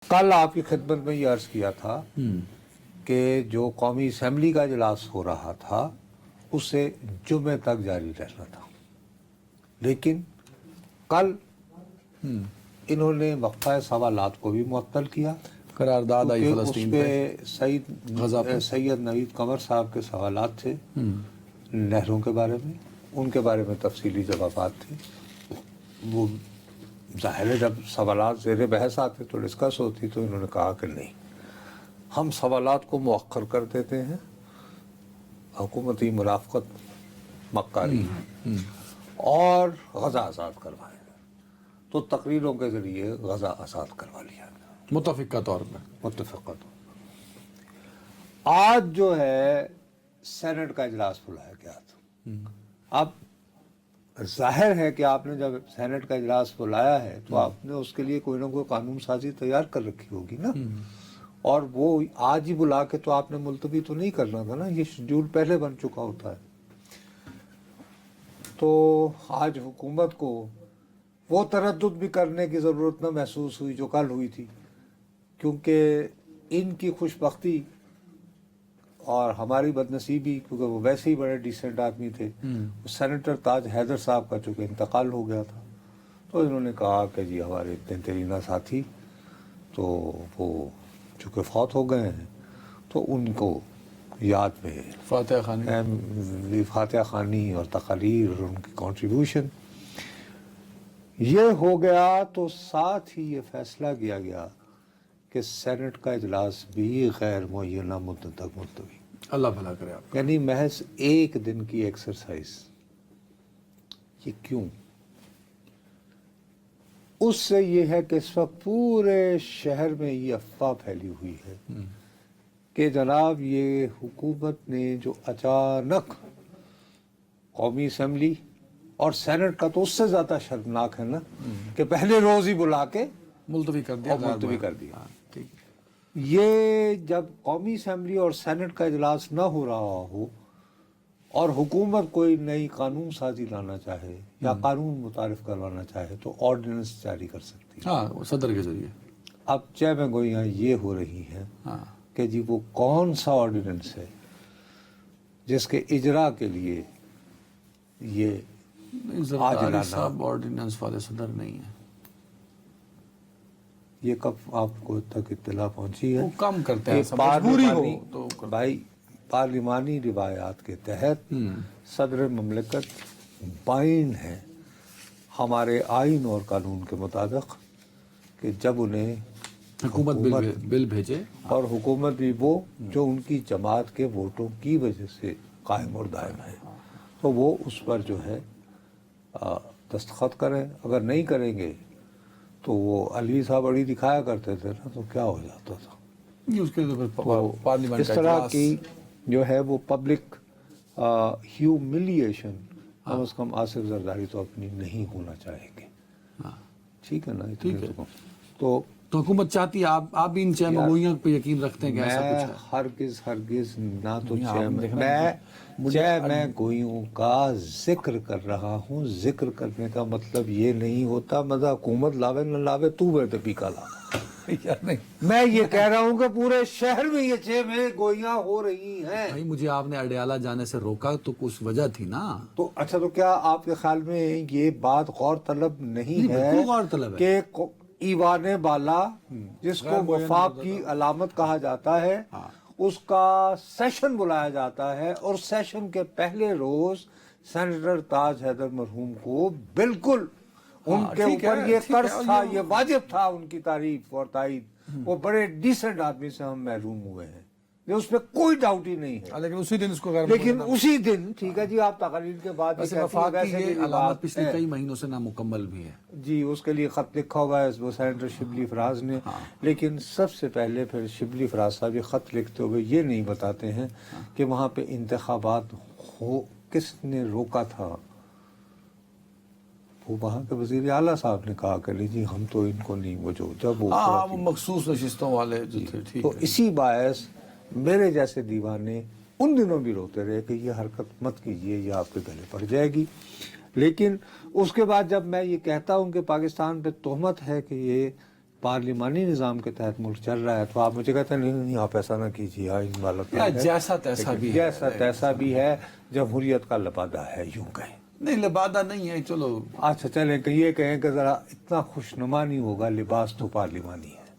کل آپ کی خدمت میں یہ عرض کیا تھا کہ جو قومی اسمبلی کا اجلاس ہو رہا تھا اسے جمعے تک جاری رہنا تھا، لیکن کل انہوں نے وقفہ سوالات کو بھی معطل کیا، قرارداد آئی کیونکہ فلسطین اس پہ سید نوید قمر صاحب کے سوالات تھے نہروں کے بارے میں، ان کے بارے میں تفصیلی جوابات تھے۔ وہ ظاہر ہے جب سوالات زیر بحث آتے تو ڈسکس ہوتی، تو انہوں نے کہا کہ نہیں، ہم سوالات کو مؤخر کر دیتے ہیں، حکومتی مرافقت مکاری اور غزہ آزاد کروائیں، تو تقریروں کے ذریعے غزہ آزاد کروا لیا گیا متفقہ طور پر۔ متفقہ طور پر۔ آج جو ہے سینٹ کا اجلاس بلایا گیا تھا۔ اب ظاہر ہے کہ آپ نے جب سینٹ کا اجلاس بلایا ہے تو آپ نے اس کے لیے کوئی نہ کوئی قانون سازی تیار کر رکھی ہوگی نا، اور وہ آج ہی بلا کے تو آپ نے ملتوی تو نہیں کرنا تھا نا، یہ شیڈول پہلے بن چکا ہوتا ہے۔ تو آج حکومت کو وہ تردد بھی کرنے کی ضرورت نہ محسوس ہوئی جو کل ہوئی تھی، کیونکہ ان کی خوش بختی اور ہماری بدنصیبی، کیونکہ وہ ویسے ہی بڑے ڈیسنٹ آدمی تھے، سینیٹر تاج حیدر صاحب کا چونکہ انتقال ہو گیا تھا، تو انہوں نے کہا کہ جی ہمارے تنترینہ ساتھی تو وہ چونکہ فوت ہو گئے ہیں تو ان کو یاد میں فاتحہ خوانی فاتحہ خوانی اور تقاریر اور ان کی کنٹریبیوشن یہ ہو گیا، تو ساتھ ہی یہ فیصلہ کیا گیا کہ سینٹ کا اجلاس بھی غیر معینہ مدت تک ملتوی، اللہ بھلا کرے آپ۔ یعنی محض ایک دن کی ایکسرسائز۔ یہ کیوں؟ اس سے یہ ہے کہ اس وقت پورے شہر میں یہ افواہ پھیلی ہوئی ہے کہ جناب یہ حکومت نے جو اچانک قومی اسمبلی اور سینٹ کا تو اس سے زیادہ شرمناک ہے نا کہ پہلے روز ہی بلا کے ملتوی کر دیا، اور ملتوی کر دیا۔ ہاں، ٹھیک۔ یہ جب قومی اسمبلی اور سینٹ کا اجلاس نہ ہو رہا ہو اور حکومت کوئی نئی قانون سازی لانا چاہے یا قانون متعارف کروانا چاہے تو آرڈیننس جاری کر سکتی ہے۔ ہاں، وہ صدر کے ذریعے۔ اب چہ میں گوئیاں یہ ہو رہی ہیں ہاں، کہ جی وہ کون سا آرڈیننس ہے جس کے اجرا کے لیے یہ زرداری لانا، صاحب آرڈیننس والے صدر نہیں ہیں، یہ کب آپ کو تک اطلاع پہنچی ہے؟ وہ کم کرتے ہیں، کہ مجبوری ہو تو بھائی پارلیمانی روایات کے تحت صدر مملکت بائن ہے ہمارے آئین اور قانون کے مطابق کہ جب انہیں حکومت بل بھیجے اور حکومت بھی وہ جو ان کی جماعت کے ووٹوں کی وجہ سے قائم اور دائم ہے، تو وہ اس پر جو ہے دستخط کریں۔ اگر نہیں کریں گے تو وہ علی صاحب اڑی دکھایا کرتے تھے نا، تو کیا ہو جاتا تھا۔ اس کے پارلیمنٹ اس کا طرح اجلاس، کی جو ہے وہ پبلک ہیوملیشن کم از کم آصف زرداری تو اپنی نہیں ہونا چاہیں گے۔ ٹھیک ہے نا؟ ٹھیک ہے۔ تو حکومت چاہتی ہے، آپ بھی ان چہ مگوئیوں پہ یقین رکھتے ہیں کہ ایسا کچھ ہے؟ ہرگز نہ تو مجھے میں گوئیوں کا ذکر کر رہا ہوں۔ ذکر کرنے کا مطلب یہ نہیں ہوتا مزہ حکومت لاوے نہ لاوے تو بے پی کا لا۔ یار نہیں میں یہ کہہ رہا ہوں کہ پورے شہر میں یہ چھ میں گوئیاں ہو رہی ہیں۔ بھائی، مجھے آپ نے اڈیالہ جانے سے روکا تو کچھ وجہ تھی نا۔ تو اچھا، تو کیا آپ کے خیال میں یہ بات غور طلب نہیں ہے بالکل غور طلب ہے کہ ایوان بالا جس کو وفاق کی علامت کہا جاتا ہے اس کا سیشن بلایا جاتا ہے، اور سیشن کے پہلے روز سینیٹر تاج حیدر مرحوم کو بالکل ان کے اوپر یہ قرض تھا، یہ واجب تھا ان کی تعریف اور تائید۔ وہ بڑے ڈیسنٹ آدمی سے ہم محروم ہوئے ہیں، اس پہ کوئی ڈاؤٹ ہی نہیں ہے۔ لیکن اسی دن اس کو لیکن اسی دن، ٹھیک ہے جی، آپ تقاریر کے بعد وفاق کی یہ علامت پچھلے کئی مہینوں سے نامکمل بھی ہے جی، اس کے لیے خط لکھا ہوا ہے وہ سینیٹر شبلی فراز نے، لیکن سب سے پہلے پھر شبلی فراز صاحب یہ خط لکھتے ہوئے یہ نہیں بتاتے ہیں کہ وہاں پہ انتخابات ہو کس نے روکا تھا۔ وہ وہاں کے وزیر اعلیٰ صاحب نے کہا کہ جی ہم تو ان کو نہیں، وہ جو جب وہ مخصوص نشستوں والے جو تھے، ٹھیک تو اسی باعث میرے جیسے دیوانے ان دنوں بھی روتے رہے کہ یہ حرکت مت کیجیے، یہ آپ کے گلے پڑ جائے گی۔ لیکن اس کے بعد جب میں یہ کہتا ہوں کہ پاکستان پہ تہمت ہے کہ یہ پارلیمانی نظام کے تحت ملک چل رہا ہے تو آپ مجھے کہتے ہیں نہیں آپ ایسا نہ کیجیے آئین والا تو ہے، جیسا تیسا بھی ہے، جیسا تیسا بھی ہے، جمہوریت کا لبادہ ہے یوں کہیں. نہیں لبادہ نہیں ہے. چلو اچھا چلیں کہ یہ کہیں کہ ذرا اتنا خوشنما نہیں ہوگا، لباس تو پارلیمانی ہے.